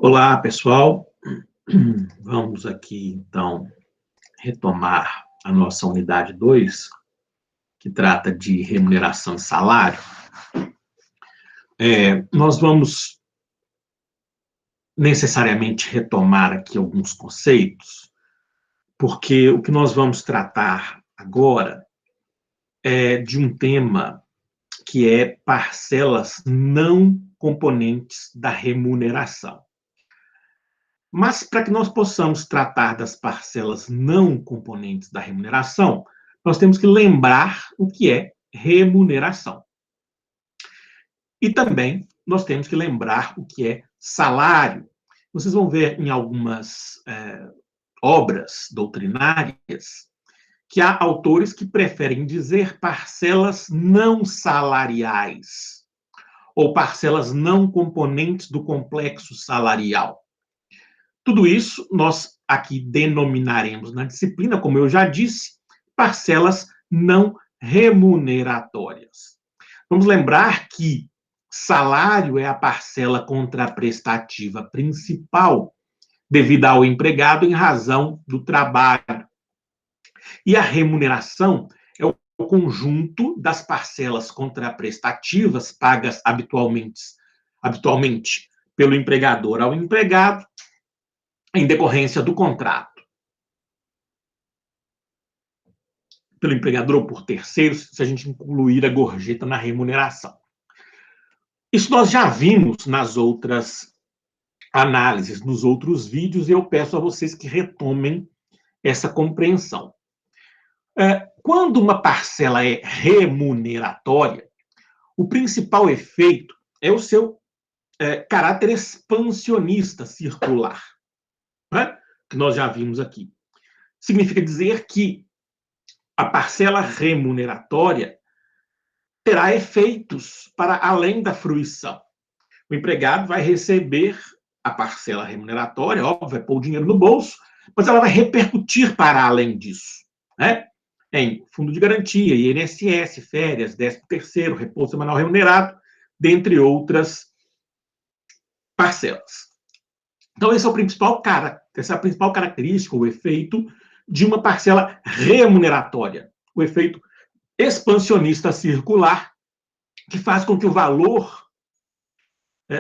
Olá, pessoal. Vamos aqui, então, retomar a nossa unidade 2, que trata de remuneração e salário. Nós vamos necessariamente retomar aqui alguns conceitos, porque o que nós vamos tratar agora é de um tema que é parcelas não componentes da remuneração. Mas, para que nós possamos tratar das parcelas não componentes da remuneração, nós temos que lembrar o que é remuneração. E também nós temos que lembrar o que é salário. Vocês vão ver em algumas obras doutrinárias que há autores que preferem dizer parcelas não salariais ou parcelas não componentes do complexo salarial. Tudo isso nós aqui denominaremos na disciplina, como eu já disse, parcelas não remuneratórias. Vamos lembrar que salário é a parcela contraprestativa principal devida ao empregado em razão do trabalho. E a remuneração é o conjunto das parcelas contraprestativas pagas habitualmente pelo empregador ao empregado, em decorrência do contrato, pelo empregador ou por terceiros, se a gente incluir a gorjeta na remuneração. Isso nós já vimos nas outras análises, nos outros vídeos, e eu peço a vocês que retomem essa compreensão. Quando uma parcela é remuneratória, o principal efeito é o seu caráter expansionista circular, né? Que nós já vimos aqui. Significa dizer que a parcela remuneratória terá efeitos para além da fruição. O empregado vai receber a parcela remuneratória, óbvio, vai pôr o dinheiro no bolso, mas ela vai repercutir para além disso, né? Em fundo de garantia, INSS, férias, 13º, repouso semanal remunerado, dentre outras parcelas. Então, essa é a principal característica, o efeito de uma parcela remuneratória, o efeito expansionista circular, que faz com que o valor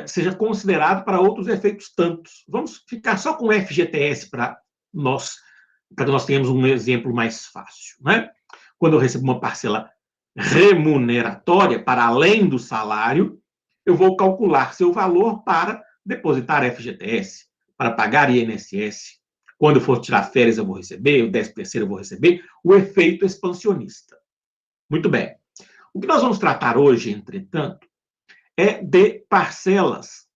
seja considerado para outros efeitos tantos. Vamos ficar só com o FGTS para que nós tenhamos um exemplo mais fácil, né? Quando eu recebo uma parcela remuneratória para além do salário, eu vou calcular seu valor para depositar FGTS, para pagar INSS. Quando eu for tirar férias, eu vou receber, o 13º eu vou receber, o efeito expansionista. Muito bem. O que nós vamos tratar hoje, entretanto, é de parcelas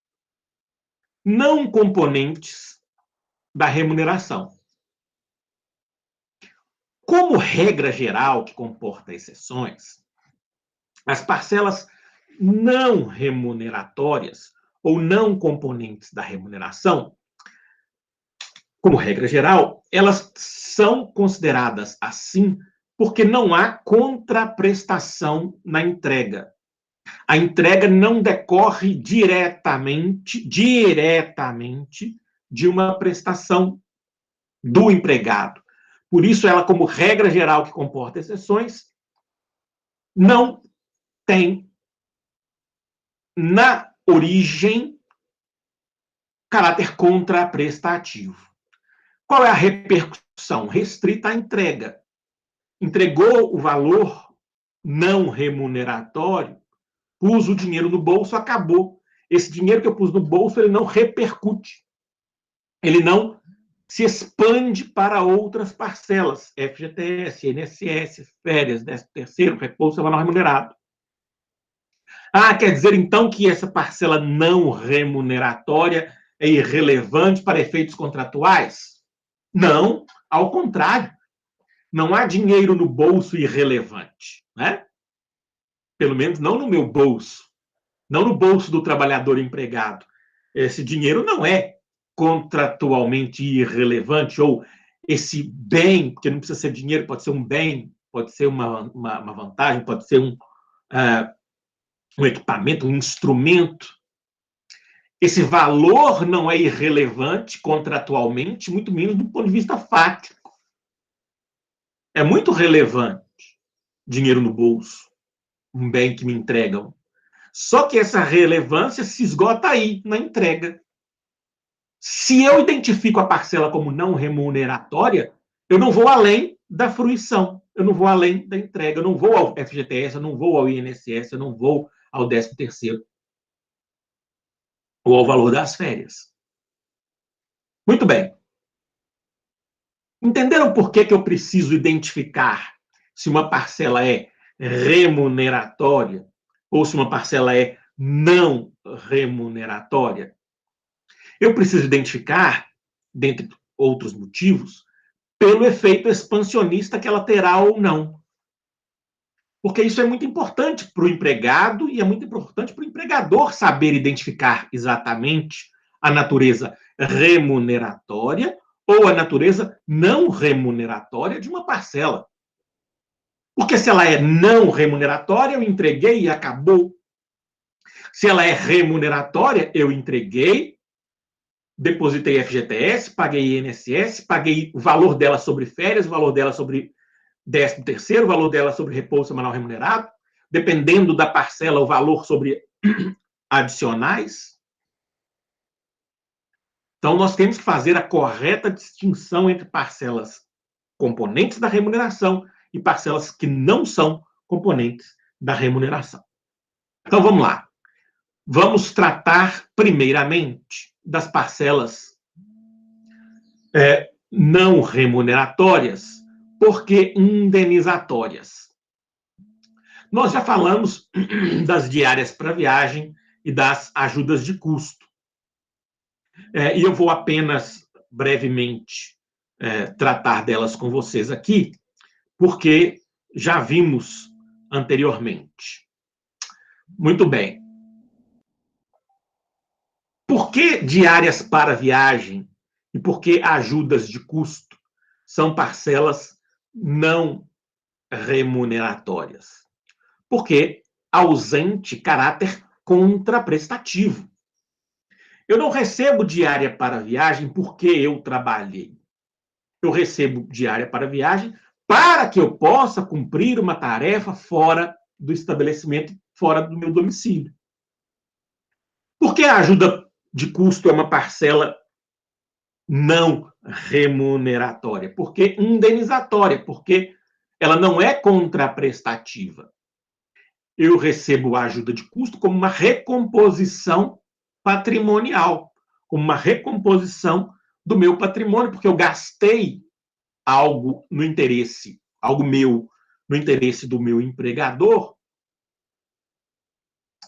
não componentes da remuneração. Como regra geral, que comporta exceções, as parcelas não remuneratórias ou não componentes da remuneração, como regra geral, elas são consideradas assim porque não há contraprestação na entrega. A entrega não decorre diretamente de uma prestação do empregado. Por isso, ela, como regra geral que comporta exceções, não tem na origem caráter contraprestativo. Qual é a repercussão? Restrita à entrega. Entregou o valor não remuneratório, pus o dinheiro no bolso, acabou. Esse dinheiro que eu pus no bolso, ele não repercute. Ele não se expande para outras parcelas. FGTS, INSS, férias, 13º, repouso semanal remunerado. Quer dizer, então, que essa parcela não remuneratória é irrelevante para efeitos contratuais? Não, ao contrário. Não há dinheiro no bolso irrelevante, né? Pelo menos não no meu bolso, não no bolso do trabalhador empregado. Esse dinheiro não é contratualmente irrelevante, ou esse bem, porque não precisa ser dinheiro, pode ser um bem, pode ser uma vantagem, pode ser um equipamento, um instrumento. Esse valor não é irrelevante contratualmente, muito menos do ponto de vista fático. É muito relevante dinheiro no bolso, um bem que me entregam. Só que essa relevância se esgota aí, na entrega. Se eu identifico a parcela como não remuneratória, eu não vou além da fruição, eu não vou além da entrega, eu não vou ao FGTS, eu não vou ao INSS, eu não vou ao 13º, ou ao valor das férias. Muito bem. Entenderam por que eu preciso identificar se uma parcela é remuneratória ou se uma parcela é não remuneratória? Eu preciso identificar, dentre outros motivos, pelo efeito expansionista que ela terá ou não. Porque isso é muito importante para o empregado e é muito importante para o empregador saber identificar exatamente a natureza remuneratória ou a natureza não remuneratória de uma parcela. Porque se ela é não remuneratória, eu entreguei e acabou. Se ela é remuneratória, eu entreguei, depositei FGTS, paguei INSS, paguei o valor dela sobre férias, o valor dela sobre 13º, o valor dela sobre repouso semanal remunerado, dependendo da parcela, o valor sobre adicionais. Então, nós temos que fazer a correta distinção entre parcelas componentes da remuneração e parcelas que não são componentes da remuneração. Então, vamos lá. Vamos tratar, primeiramente, das parcelas não remuneratórias, porque indenizatórias. Nós já falamos das diárias para viagem e das ajudas de custo. E eu vou apenas brevemente tratar delas com vocês aqui, porque já vimos anteriormente. Muito bem. Por que diárias para viagem e por que ajudas de custo são parcelas não remuneratórias? Porque ausente caráter contraprestativo. Eu não recebo diária para viagem porque eu trabalhei. Eu recebo diária para viagem para que eu possa cumprir uma tarefa fora do estabelecimento, fora do meu domicílio. Por que a ajuda de custo é uma parcela não remuneratória? Porque indenizatória, porque ela não é contraprestativa. Eu recebo a ajuda de custo como uma recomposição patrimonial, como uma recomposição do meu patrimônio, porque eu gastei algo no interesse, algo meu, no interesse do meu empregador,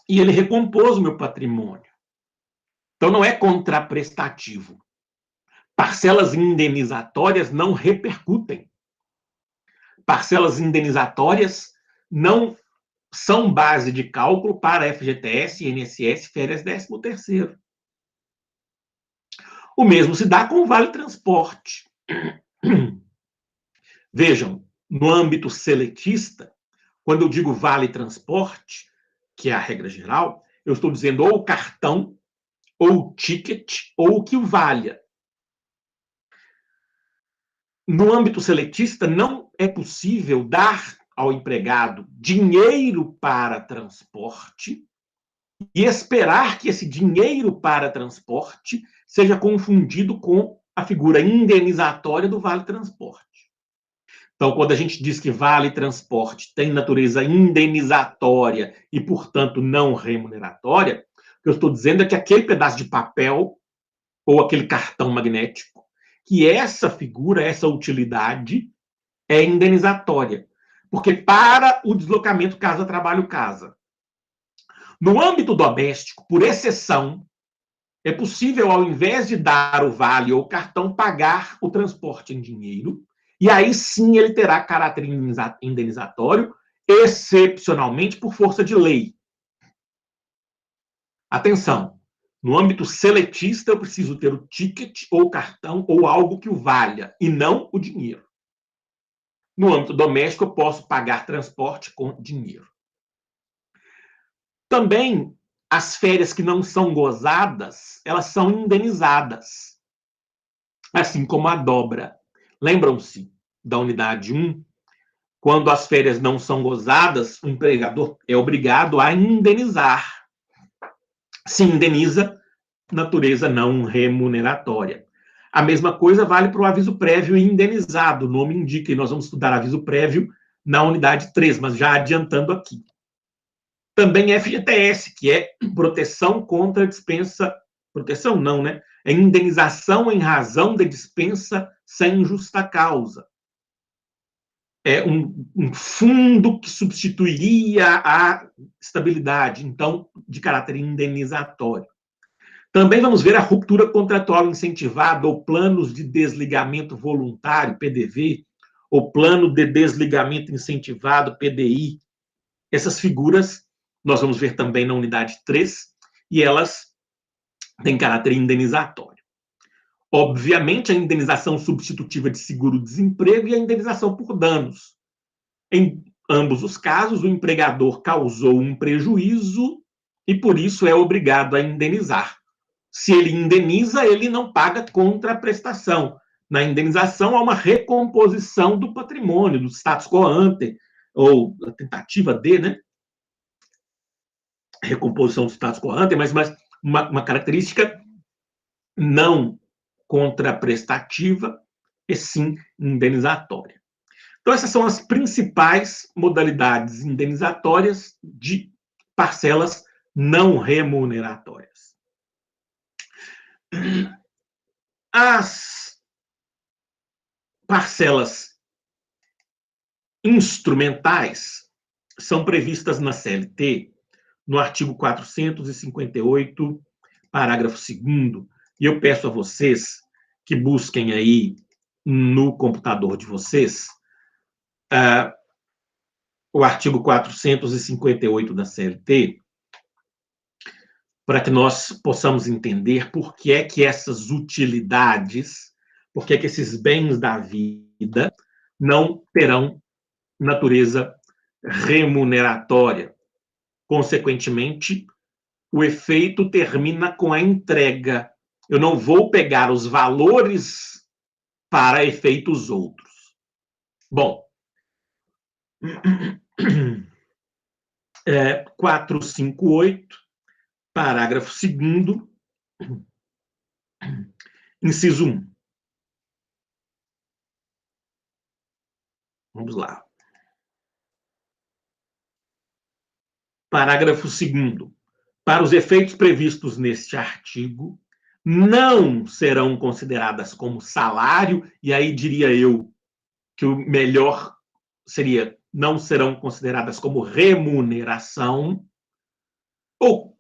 e ele recompôs o meu patrimônio. Então, não é contraprestativo. Parcelas indenizatórias não repercutem. Parcelas indenizatórias não são base de cálculo para FGTS, INSS, férias, 13º. O mesmo se dá com o Vale Transporte. Vejam, no âmbito seletista, quando eu digo Vale Transporte, que é a regra geral, eu estou dizendo ou o cartão, ou o ticket, ou o que o valha. No âmbito seletista, não é possível dar ao empregado dinheiro para transporte e esperar que esse dinheiro para transporte seja confundido com a figura indenizatória do Vale Transporte. Então, quando a gente diz que Vale Transporte tem natureza indenizatória e, portanto, não remuneratória, o que eu estou dizendo é que aquele pedaço de papel ou aquele cartão magnético, que essa figura, essa utilidade é indenizatória, porque para o deslocamento casa-trabalho-casa. No âmbito doméstico, por exceção, é possível, ao invés de dar o vale ou o cartão, pagar o transporte em dinheiro, e aí sim ele terá caráter indenizatório, excepcionalmente por força de lei. Atenção, no âmbito seletista eu preciso ter o ticket ou o cartão ou algo que o valha, e não o dinheiro. No âmbito doméstico eu posso pagar transporte com dinheiro. Também as férias que não são gozadas, elas são indenizadas, assim como a dobra. Lembram-se da unidade 1? Quando as férias não são gozadas, o empregador é obrigado a indenizar. Se indeniza, natureza não remuneratória. A mesma coisa vale para o aviso prévio e indenizado. O nome indica, e nós vamos estudar aviso prévio na unidade 3, mas já adiantando aqui. Também FGTS, que é proteção contra dispensa. Proteção não, né? É indenização em razão de dispensa sem justa causa. É um fundo que substituiria a estabilidade, então, de caráter indenizatório. Também vamos ver a ruptura contratual incentivada ou planos de desligamento voluntário, PDV, ou plano de desligamento incentivado, PDI. Essas figuras nós vamos ver também na unidade 3, e elas têm caráter indenizatório. Obviamente, a indenização substitutiva de seguro-desemprego e a indenização por danos. Em ambos os casos, o empregador causou um prejuízo e, por isso, é obrigado a indenizar. Se ele indeniza, ele não paga contraprestação. Na indenização, há uma recomposição do patrimônio, do status quo ante, ou a tentativa de, né? Recomposição do status quo ante, mas uma característica não contraprestativa, e sim indenizatória. Então, essas são as principais modalidades indenizatórias de parcelas não remuneratórias. As parcelas instrumentais são previstas na CLT, no artigo 458, parágrafo 2º, e eu peço a vocês que busquem aí no computador de vocês o artigo 458 da CLT, para que nós possamos entender por que é que essas utilidades, por que é que esses bens da vida não terão natureza remuneratória. Consequentemente, o efeito termina com a entrega. Eu não vou pegar os valores para efeitos outros. Bom, 458, parágrafo 2º, inciso 1. Vamos lá. Parágrafo 2º. Para os efeitos previstos neste artigo, não serão consideradas como salário, e aí diria eu que o melhor seria não serão consideradas como remuneração, ou,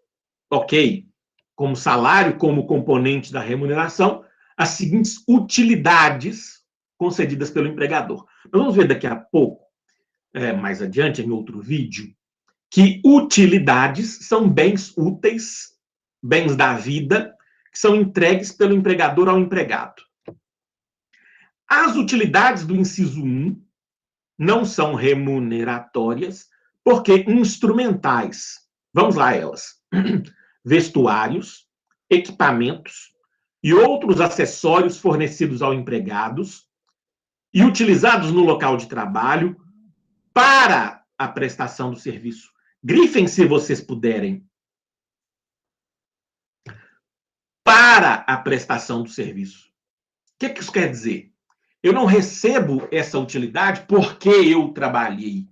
ok, como salário, como componente da remuneração, as seguintes utilidades concedidas pelo empregador. Nós vamos ver daqui a pouco, mais adiante, em outro vídeo, que utilidades são bens úteis, bens da vida, que são entregues pelo empregador ao empregado. As utilidades do inciso 1 não são remuneratórias, porque instrumentais. Vamos lá, elas. Vestuários, equipamentos e outros acessórios fornecidos ao empregados e utilizados no local de trabalho para a prestação do serviço. Grifem se vocês puderem. Para a prestação do serviço. O que isso quer dizer? Eu não recebo essa utilidade porque eu trabalhei.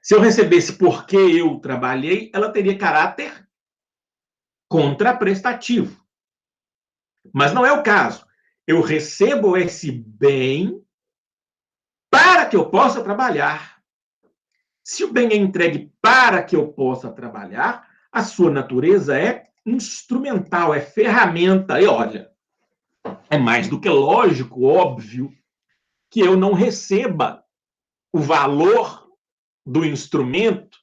Se eu recebesse porque eu trabalhei, ela teria caráter contraprestativo. Mas não é o caso. Eu recebo esse bem para que eu possa trabalhar. Se o bem é entregue para que eu possa trabalhar, a sua natureza é instrumental, é ferramenta. E olha, é mais do que lógico, óbvio, que eu não receba o valor do instrumento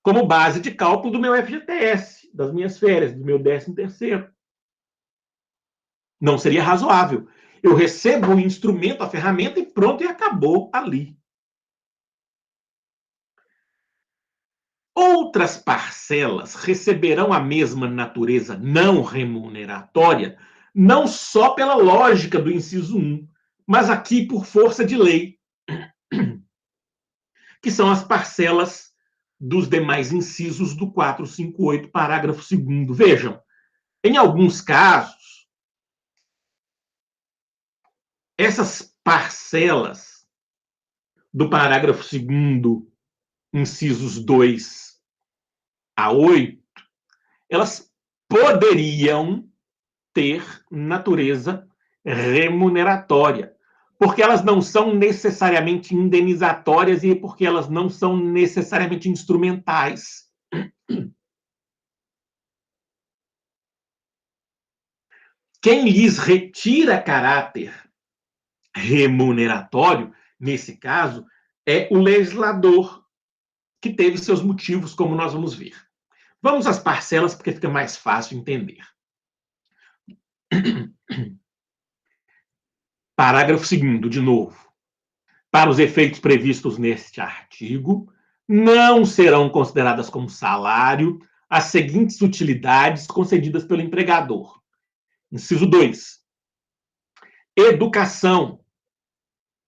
como base de cálculo do meu FGTS, das minhas férias, do meu 13º. Não seria razoável. Eu recebo o instrumento, a ferramenta, e pronto, e acabou ali. Outras parcelas receberão a mesma natureza não remuneratória, não só pela lógica do inciso 1, mas aqui por força de lei, que são as parcelas dos demais incisos do 458, parágrafo 2º. Vejam, em alguns casos, essas parcelas do parágrafo 2º, incisos 2 a 8, elas poderiam ter natureza remuneratória, porque elas não são necessariamente indenizatórias e porque elas não são necessariamente instrumentais. Quem lhes retira caráter remuneratório, nesse caso, é o legislador, que teve seus motivos, como nós vamos ver. Vamos às parcelas, porque fica mais fácil entender. Parágrafo 2º, de novo. Para os efeitos previstos neste artigo, não serão consideradas como salário as seguintes utilidades concedidas pelo empregador. Inciso 2. Educação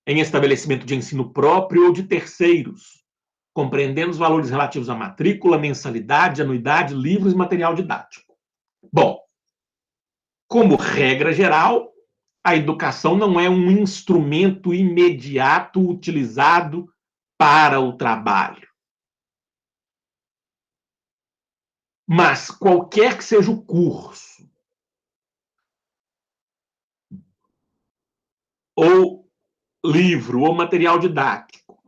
em estabelecimento de ensino próprio ou de terceiros, compreendendo os valores relativos à matrícula, mensalidade, anuidade, livros e material didático. Bom, como regra geral, a educação não é um instrumento imediato utilizado para o trabalho. Mas qualquer que seja o curso ou livro ou material didático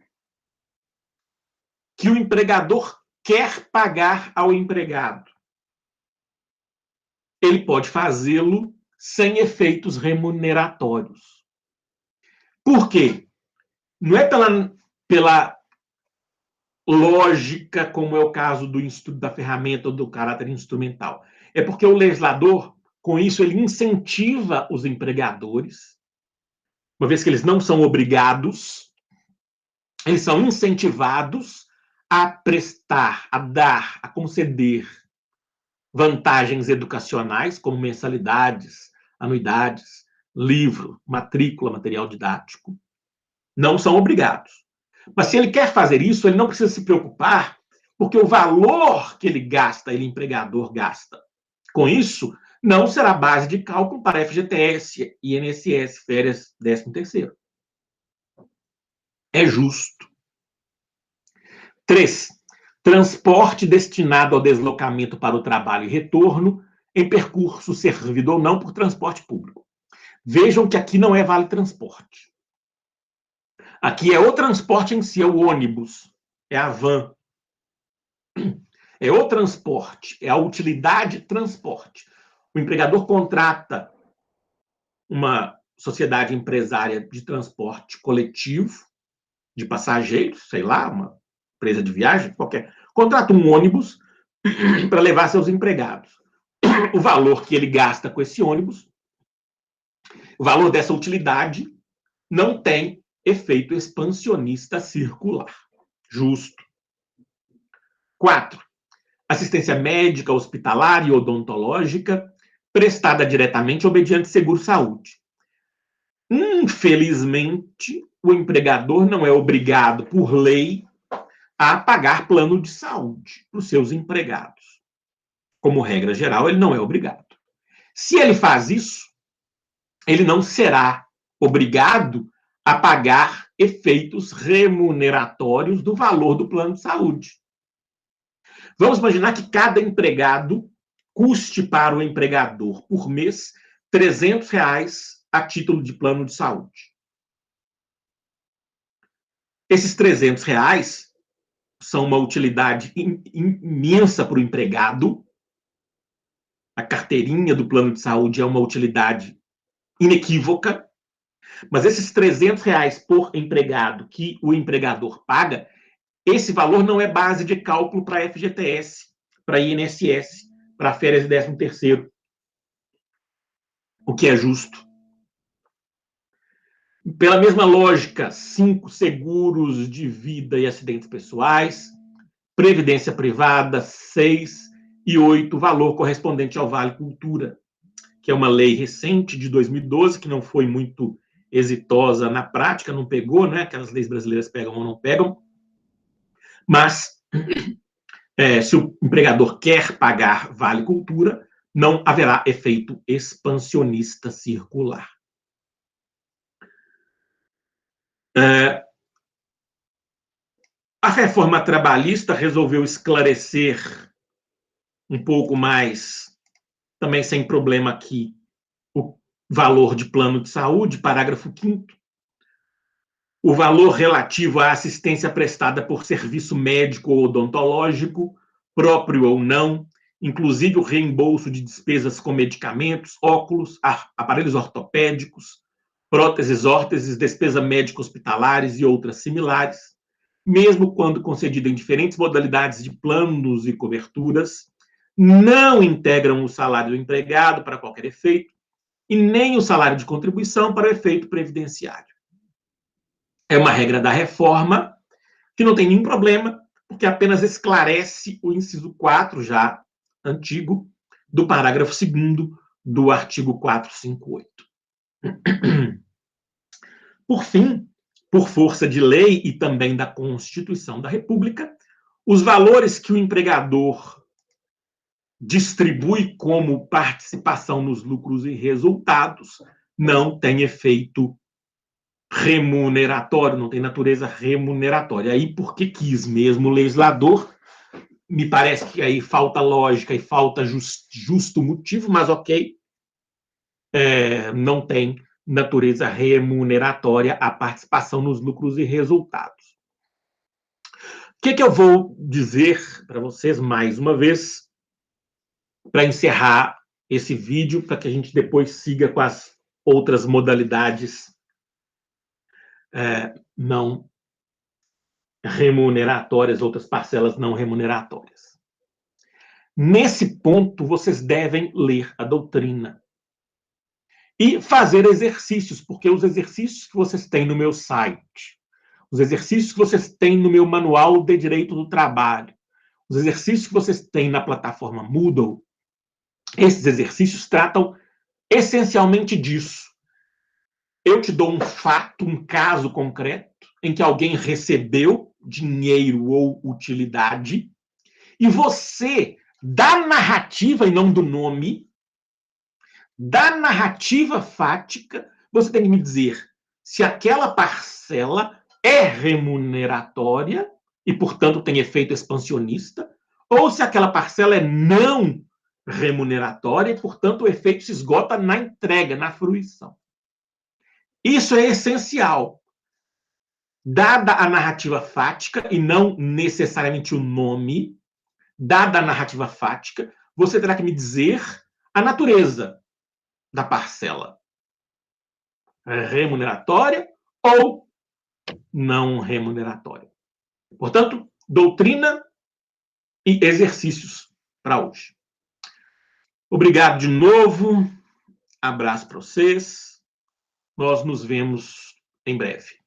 que o empregador quer pagar ao empregado, ele pode fazê-lo sem efeitos remuneratórios. Por quê? Não é pela lógica, como é o caso do estudo da ferramenta ou do caráter instrumental. É porque o legislador, com isso, ele incentiva os empregadores, uma vez que eles não são obrigados, eles são incentivados a prestar, a dar, a conceder vantagens educacionais, como mensalidades, anuidades, livro, matrícula, material didático. Não são obrigados. Mas se ele quer fazer isso, ele não precisa se preocupar, porque o valor que ele gasta, ele empregador gasta, com isso, não será base de cálculo para FGTS, INSS, férias, 13º. É justo. 3. Transporte destinado ao deslocamento para o trabalho e retorno, em percurso servido ou não por transporte público. Vejam que aqui não é vale transporte. Aqui é o transporte em si, é o ônibus, é a van. É o transporte, é a utilidade transporte. O empregador contrata uma sociedade empresária de transporte coletivo, de passageiros, sei lá, uma empresa de viagem, qualquer. Contrata um ônibus para levar seus empregados. O valor que ele gasta com esse ônibus, o valor dessa utilidade, não tem efeito expansionista circular. Justo. 4. Assistência médica, hospitalar e odontológica, prestada diretamente ou mediante seguro-saúde. Infelizmente, o empregador não é obrigado, por lei, a pagar plano de saúde para os seus empregados. Como regra geral, ele não é obrigado. Se ele faz isso, ele não será obrigado a pagar efeitos remuneratórios do valor do plano de saúde. Vamos imaginar que cada empregado custe para o empregador, por mês, R$300 a título de plano de saúde. Esses R$300 são uma utilidade imensa para o empregado. A carteirinha do plano de saúde é uma utilidade inequívoca, mas esses R$300 por empregado que o empregador paga, esse valor não é base de cálculo para FGTS, para INSS, para férias e 13º, o que é justo. Pela mesma lógica, 5 seguros de vida e acidentes pessoais, Previdência Privada, 6, e 8, valor correspondente ao Vale Cultura, que é uma lei recente de 2012, que não foi muito exitosa na prática, não pegou, né? Aquelas leis brasileiras pegam ou não pegam, mas se o empregador quer pagar Vale Cultura, não haverá efeito expansionista circular. A reforma trabalhista resolveu esclarecer um pouco mais, também sem problema aqui, o valor de plano de saúde, parágrafo 5º, o valor relativo à assistência prestada por serviço médico ou odontológico, próprio ou não, inclusive o reembolso de despesas com medicamentos, óculos, aparelhos ortopédicos, próteses, órteses, despesa médica hospitalares e outras similares, mesmo quando concedida em diferentes modalidades de planos e coberturas, não integram o salário do empregado para qualquer efeito e nem o salário de contribuição para o efeito previdenciário. É uma regra da reforma que não tem nenhum problema, porque apenas esclarece o inciso 4, já antigo, do parágrafo 2º do artigo 458. Por fim, por força de lei e também da Constituição da República, os valores que o empregador distribui como participação nos lucros e resultados não têm efeito remuneratório, não tem natureza remuneratória. Aí, porque quis mesmo o legislador, me parece que aí falta lógica e falta justo motivo, mas ok, não tem natureza remuneratória a participação nos lucros e resultados. O que eu vou dizer para vocês mais uma vez, para encerrar esse vídeo, para que a gente depois siga com as outras modalidades não remuneratórias, outras parcelas não remuneratórias. Nesse ponto, vocês devem ler a doutrina e fazer exercícios, porque os exercícios que vocês têm no meu site, os exercícios que vocês têm no meu manual de direito do trabalho, os exercícios que vocês têm na plataforma Moodle, esses exercícios tratam essencialmente disso. Eu te dou um fato, um caso concreto, em que alguém recebeu dinheiro ou utilidade, e você, da narrativa e não do nome, da narrativa fática, você tem que me dizer se aquela parcela é remuneratória e, portanto, tem efeito expansionista, ou se aquela parcela é não remuneratória e, portanto, o efeito se esgota na entrega, na fruição. Isso é essencial. Dada a narrativa fática, e não necessariamente o nome, dada a narrativa fática, você terá que me dizer a natureza da parcela. Remuneratória ou não remuneratória. Portanto, doutrina e exercícios para hoje. Obrigado de novo. Abraço para vocês. Nós nos vemos em breve.